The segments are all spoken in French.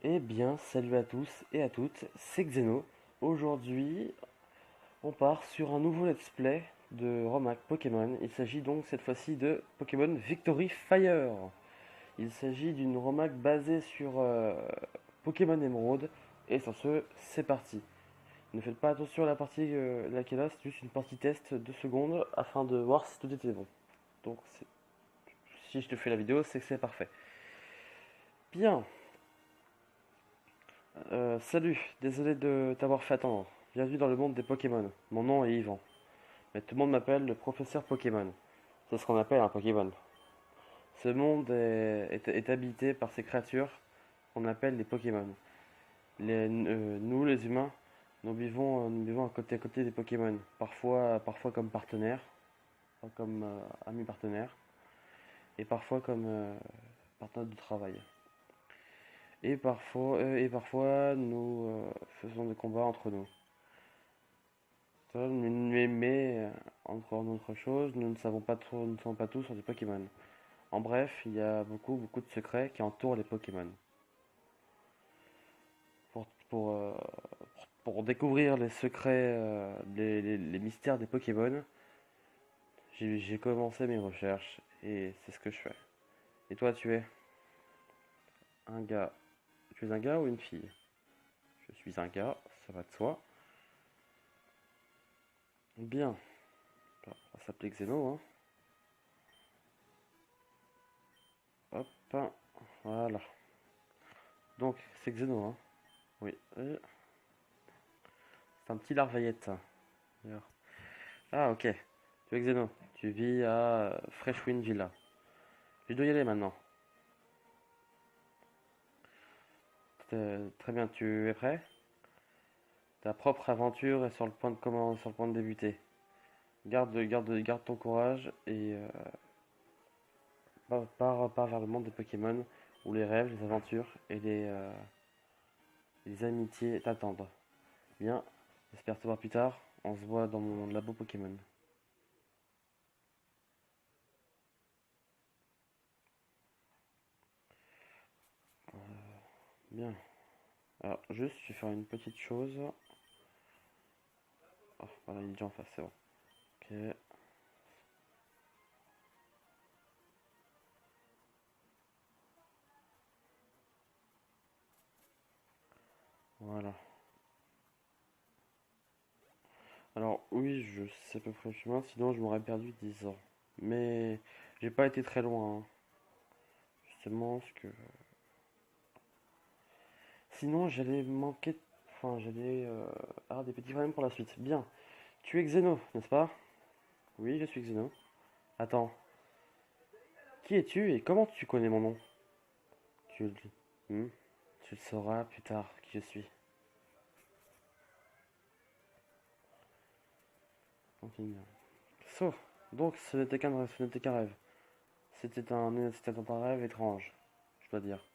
Eh bien, salut à tous et à toutes, c'est Xeno. Aujourd'hui, on part sur un nouveau let's play de Romac Pokémon. Il s'agit donc cette fois-ci de Pokémon Victory Fire. Il s'agit d'une Romac basée sur Pokémon Emerald. Et sur ce, c'est parti. Ne faites pas attention à la partie laquelle là, c'est juste une partie test de secondes afin de voir si tout était bon. Donc, si je te fais la vidéo, c'est que c'est parfait. Bien, salut, désolé de t'avoir fait attendre. Bienvenue dans le monde des Pokémon. Mon nom est Yvan, mais tout le monde m'appelle le professeur Pokémon. C'est ce qu'on appelle un Pokémon. Ce monde est habité par ces créatures qu'on appelle les Pokémon. Nous, les humains, nous vivons à côté des Pokémon. Parfois comme partenaires, comme amis partenaires, et parfois comme partenaires de travail. Et parfois nous faisons des combats entre nous. Mais, encore autre chose, nous ne savons pas tout sur les Pokémon. En bref, il y a beaucoup de secrets qui entourent les Pokémon. Pour, pour, euh, pour découvrir les secrets, les mystères des Pokémon, j'ai commencé mes recherches et c'est ce que je fais. Et toi, tu es un gars. Tu es un gars ou une fille? Je suis un gars, ça va de soi. Bien, on va s'appeler Xeno, hein. Hop, voilà. Donc, c'est Xeno, hein. Oui. C'est un petit larvaillette, ça. D'ailleurs. Ah, ok. Tu es Xeno. Tu vis à Freshwind Villa. Je dois y aller maintenant. Très bien, tu es prêt? Ta propre aventure est sur le point de débuter. Garde ton courage et pars vers le monde des Pokémon où les rêves, les aventures et les amitiés t'attendent. Bien, j'espère te voir plus tard. On se voit dans mon labo Pokémon. Bien. Alors, juste, je vais faire une petite chose. Oh, voilà, il est déjà en face, c'est bon. Ok, voilà. Alors, oui, je sais à peu près le chemin, sinon je m'aurais perdu 10 ans. Mais j'ai pas été très loin, hein. Justement, parce que. Sinon, j'allais manquer. Enfin, j'allais avoir des petits problèmes pour la suite. Bien. Tu es Xeno, n'est-ce pas? Oui, je suis Xeno. Attends, qui es-tu et comment tu connais mon nom? Tu le dis. Hmm. Tu le sauras plus tard qui je suis. Continue. So, donc ce n'était qu'un rêve. C'était un rêve étrange, je dois dire.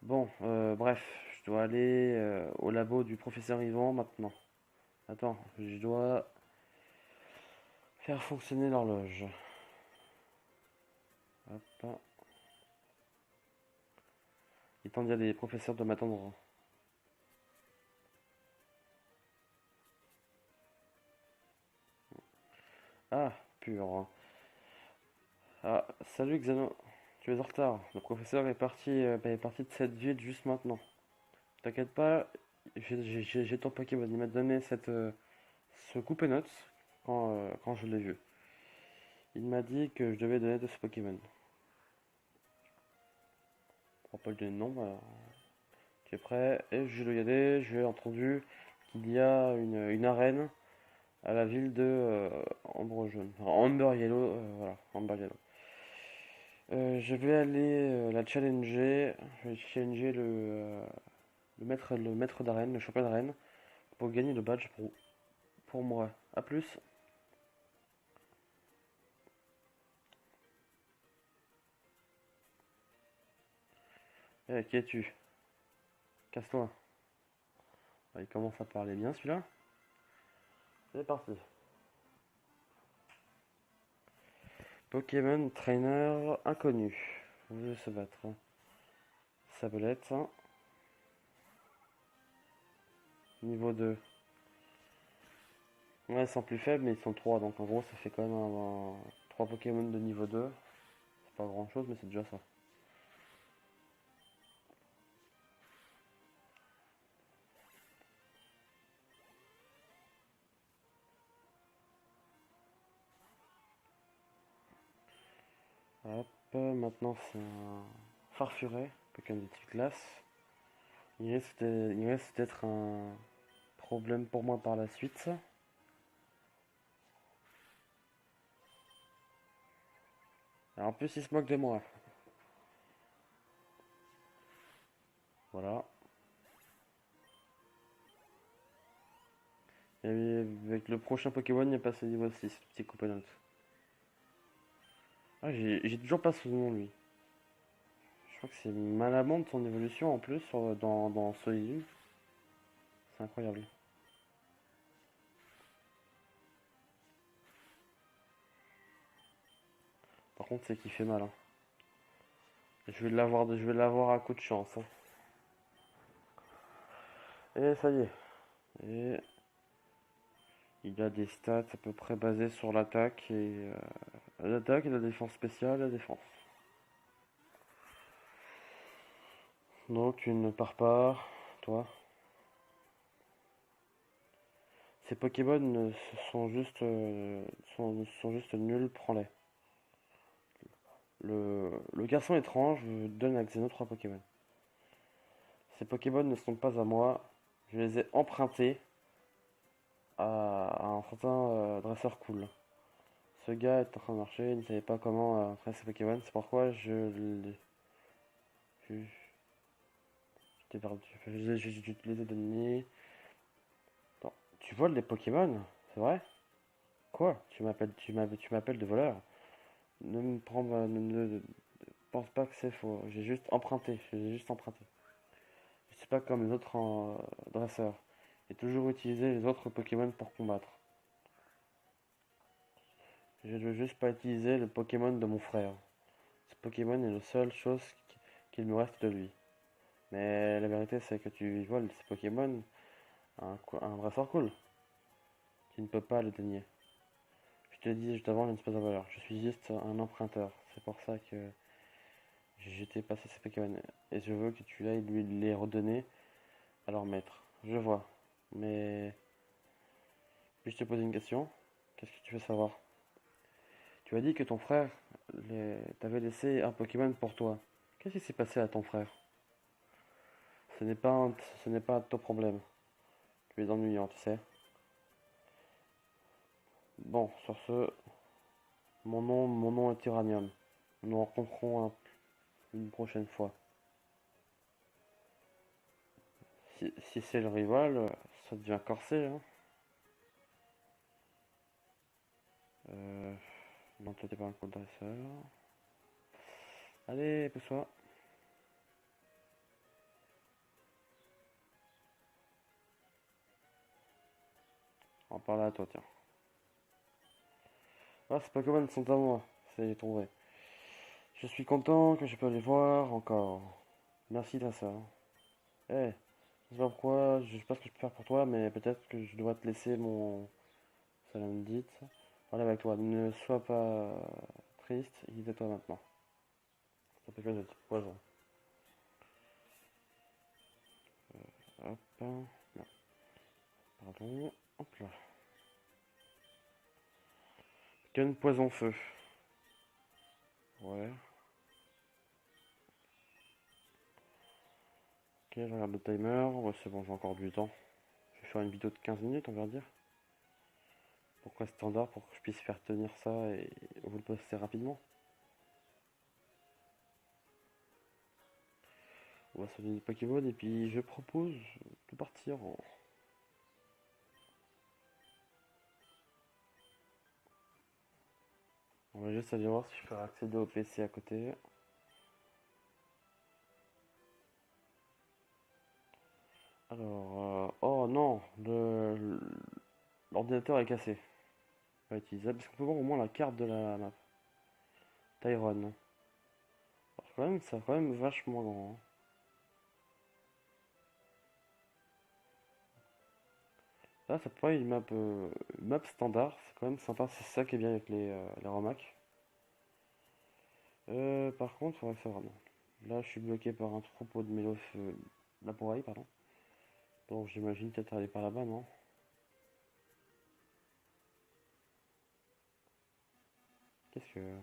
Bon, bref, je dois aller au labo du professeur Yvan maintenant. Attends, je dois faire fonctionner l'horloge. Hop. Il est temps d'y aller, les professeurs doivent m'attendre. Ah, pur. Ah, salut Xeno. Tu es en retard. Le professeur est parti de cette ville juste maintenant. T'inquiète pas, j'ai ton Pokémon. Il m'a donné ce coupé-notes quand je l'ai vu. Il m'a dit que je devais donner de ce Pokémon. On peut le donner le nom. Alors, tu es prêt? Et je dois y aller. J'ai entendu qu'il y a une arène à la ville de Ambre Jaune. Enfin, Amber Yellow. Voilà, Amber Yellow. Je vais aller la challenger. Je vais challenger le maître d'arène, le champion d'arène, pour gagner le badge pour moi. A plus. Qui es-tu? Casse-toi. Ah, il commence à parler bien celui-là. C'est parti. Pokémon Trainer inconnu. Vous voulez se battre, hein. Sabolette. Niveau 2. Ouais, ils sont plus faibles, mais ils sont 3. Donc en gros, ça fait quand même 3 Pokémon de niveau 2. C'est pas grand chose, mais c'est déjà ça. Hop, maintenant c'est un Farfuret, Pokémon de type glace. Il risque d'être un problème pour moi par la suite. Alors, en plus, il se moque de moi. Voilà. Et avec le prochain Pokémon, il est passé niveau 6, le petit Couponnot. Ah, j'ai toujours pas son nom, lui. Je crois que c'est Malamande son évolution en plus dans Solitude. C'est incroyable. Par contre, c'est qu'il fait mal, hein. Je vais l'avoir à coup de chance, hein. Et ça y est. Et il a des stats à peu près basées sur l'attaque et la défense spéciale et la défense. Donc tu ne pars pas, toi. Ces Pokémon sont juste nuls, prends-les. Le garçon étrange donne à Xeno 3 Pokémon. Ces Pokémon ne sont pas à moi. Je les ai empruntés à un certain dresseur cool. Ce gars est en train de marcher, il ne savait pas comment entraîner ses Pokémon. C'est pourquoi je t'ai perdu. Je te les ai donnés. Attends, tu voles des Pokémon? C'est vrai? Quoi? Tu m'appelles de voleur? Ne me prends pas, ne pense pas que c'est faux. J'ai juste emprunté. J'ai juste emprunté. Je suis pas comme les autres dresseurs. J'ai toujours utilisé les autres Pokémon pour combattre. Je ne veux juste pas utiliser le Pokémon de mon frère. Ce Pokémon est la seule chose qu'il me reste de lui. Mais la vérité, c'est que tu voles ces Pokémon à un dresseur cool. Tu ne peux pas le dénier. Je te dis juste avant, je ne suis pas un voleur. Je suis juste un emprunteur. C'est pour ça que j'ai t'ai passé ces Pokémon. Et je veux que tu ailles lui les redonner à leur maître. Je vois. Mais puis-je te poser une question? Qu'est-ce que tu veux savoir? Tu as dit que ton frère t'avait laissé un Pokémon pour toi. Qu'est-ce qui s'est passé à ton frère? Ce n'est pas ton problème. Tu es ennuyant, tu sais. Bon, sur ce, mon nom est Tyrannium. Nous nous rencontrons une prochaine fois. Si c'est le rival, ça devient corsé, hein. Euh, non, toi t'es pas un coup de dresseur. Allez, pousse-toi. On va parler à toi, tiens. Ah, ces Pokémon sont à moi. C'est tombé. Je suis content que je peux les voir encore. Merci, dresseur. Eh, je sais pas pourquoi, je sais pas ce que je peux faire pour toi, mais peut-être que je dois te laisser mon Salamandite. Voilà avec toi, ne sois pas triste, il est de toi maintenant. Ça fait quoi de type poison? Hop, non, pardon, hop là. Gun poison feu. Ouais. Ok, je regarde le timer. Ouais, c'est bon, j'ai encore du temps. Je vais faire une vidéo de 15 minutes, on va dire. Pourquoi standard? Pour que je puisse faire tenir ça et vous le poster rapidement. On va soigner les Pokémon et puis je propose de partir en... On va juste aller voir si je peux accéder au PC à côté. Alors, oh non, l'ordinateur est cassé. Pas utilisable, parce qu'on peut voir au moins la carte de la map. Tyrone. Alors, quand même, c'est quand même vachement grand, hein. Là, ça pourrait être une map standard, c'est quand même sympa, c'est ça qui est bien avec les Romac. Par contre, faudrait savoir, non. Là, je suis bloqué par un troupeau de mélos, laporailles, pardon. Bon, j'imagine peut-être aller par là-bas, non? Qu'est-ce que...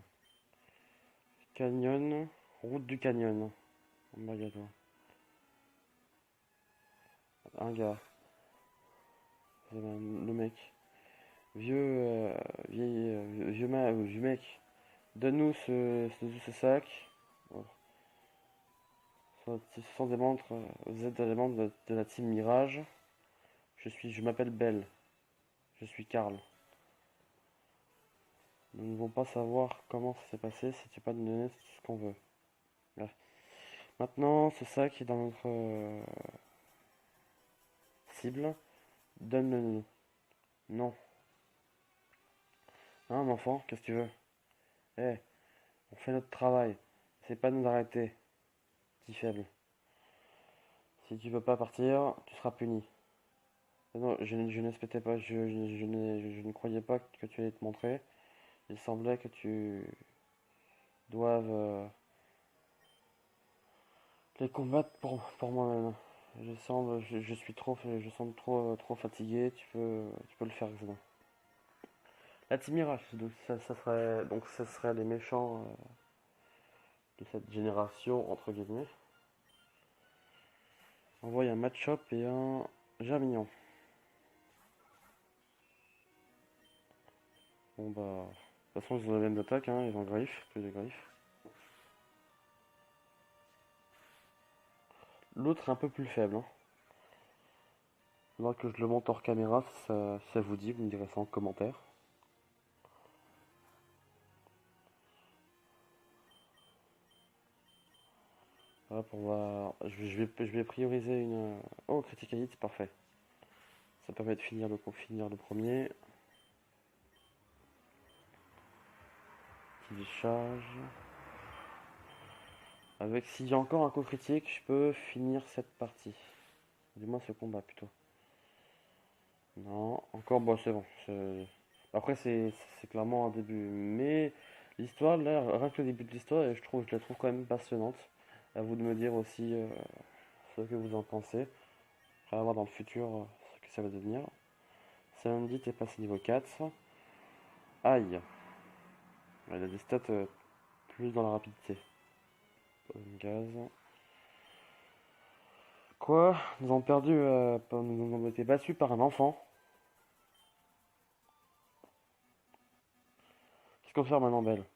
Canyon, route du canyon. Oh my god, ouais. Un gars, le mec. Vieux mec, donne-nous ce sac. Bon, ce sont des membres, vous êtes des membres de la team Mirage. Je m'appelle Belle. Je suis Karl. Nous ne voulons pas savoir comment ça s'est passé si tu peux pas nous donner ce qu'on veut. Bref. Maintenant, ce sac est dans notre cible. Donne-le-nous. Non. Hein, mon enfant, qu'est-ce que tu veux? Eh, on fait notre travail. C'est pas de nous arrêter, petit faible. Si tu veux pas partir, tu seras puni. Non, je n'espérais pas, je ne croyais pas que tu allais te montrer. Il semblait que tu doives les combattre pour moi-même. Je semble trop fatigué. Tu peux le faire, Xenon. La Team Mirage, donc ça serait les méchants de cette génération entre guillemets. Envoie un match-up et un germignon. Bon bah, de toute façon ils ont la même attaque, hein, ils ont griffe, que des griffes. L'autre est un peu plus faible, hein. Faudra que je le monte hors caméra si ça vous dit, vous me direz ça en commentaire. Hop, je vais prioriser une. Oh, critique hit, c'est parfait. Ça permet de finir le premier. Qui charge. Avec s'il y a encore un coup critique, je peux finir cette partie. Du moins ce combat plutôt. Non, encore, bon, c'est bon. Après, c'est clairement un début. Mais l'histoire, là, rien que le début de l'histoire, je la trouve quand même passionnante. À vous de me dire aussi ce que vous en pensez. On va voir dans le futur ce que ça va devenir. Sandy, t'es passé niveau 4. Aïe. Elle a des stats plus dans la rapidité. Gaz. Quoi? Nous avons perdu. Nous avons été battus par un enfant. Qu'est-ce qu'on fait maintenant, Belle?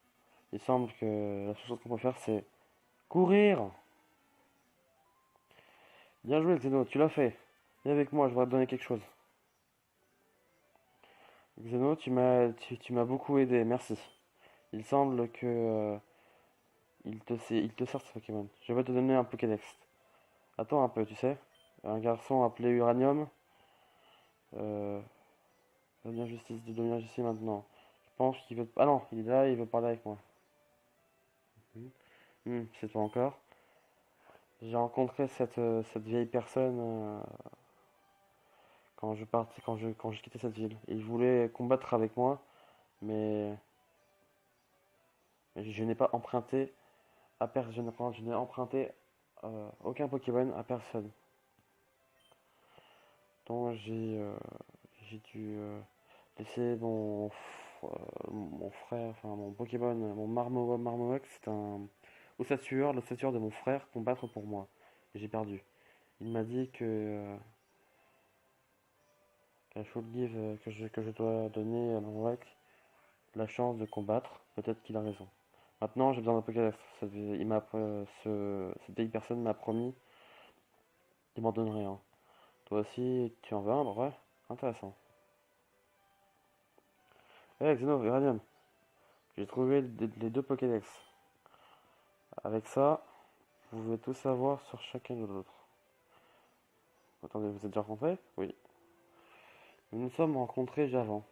Il semble que la seule chose qu'on peut faire, c'est courir. Bien joué, Xeno, tu l'as fait. Viens avec moi, je voudrais te donner quelque chose. Xeno, tu m'as beaucoup aidé, merci. Il semble que il te sert ce Pokémon. Je vais te donner un Pokédex. Attends un peu, tu sais. Un garçon appelé Uranium. Euh, Devenir justice maintenant. Je pense qu'il veut. Ah non, il est là, il veut parler avec moi. C'est toi encore. J'ai rencontré cette vieille personne quand je quittais cette ville. Il voulait combattre avec moi, mais je n'ai pas emprunté à personne. Je n'ai emprunté aucun Pokémon à personne. Donc j'ai dû laisser mon frère, enfin mon Pokémon, mon Marmorax, c'est un l'ossature de mon frère combattre pour moi. Et j'ai perdu. Il m'a dit que should give que je dois donner à mon Rex la chance de combattre. Peut-être qu'il a raison. Maintenant, j'ai besoin d'un Pokédex. Cette vieille personne m'a promis qu'il m'en donnerait un. Toi aussi, tu en veux un, ouais? Intéressant. Eh, Xeno, Uranium, j'ai trouvé les deux Pokédex. Avec ça, vous pouvez tout savoir sur chacun de l'autre. Attendez, vous êtes déjà rencontrés? Oui. Nous nous sommes rencontrés déjà avant.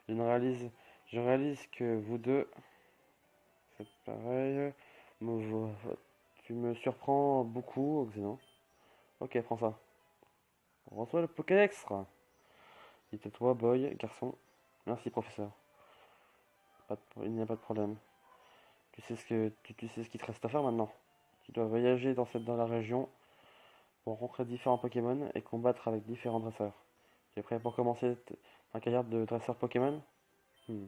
je, ne réalise, je réalise que vous deux, c'est pareil. Tu me surprends beaucoup, Xeno. Ok, prends ça. Reçois le Pokédex. Il est à toi, boy, garçon. Merci, professeur. Il n'y a pas de problème. Tu sais ce qu'il te reste à faire maintenant. Tu dois voyager dans la région pour rencontrer différents Pokémon et combattre avec différents dresseurs. Tu es prêt pour commencer ta carrière de dresseur Pokémon? Hmm.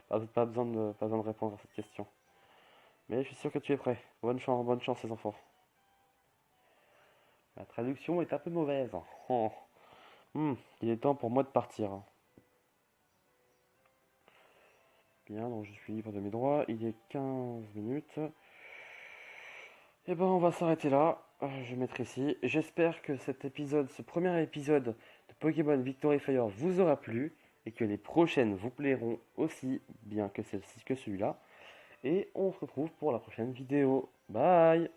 Pas besoin de répondre à cette question. Mais je suis sûr que tu es prêt. Bonne chance les enfants. La traduction est un peu mauvaise. Oh. Il est temps pour moi de partir. Bien, donc je suis libre de mes droits. Il est 15 minutes. Et ben on va s'arrêter là. Je vais mettre ici. J'espère que ce premier épisode de Pokémon Victory Fire vous aura plu et que les prochaines vous plairont aussi bien que celui-là. Et on se retrouve pour la prochaine vidéo. Bye!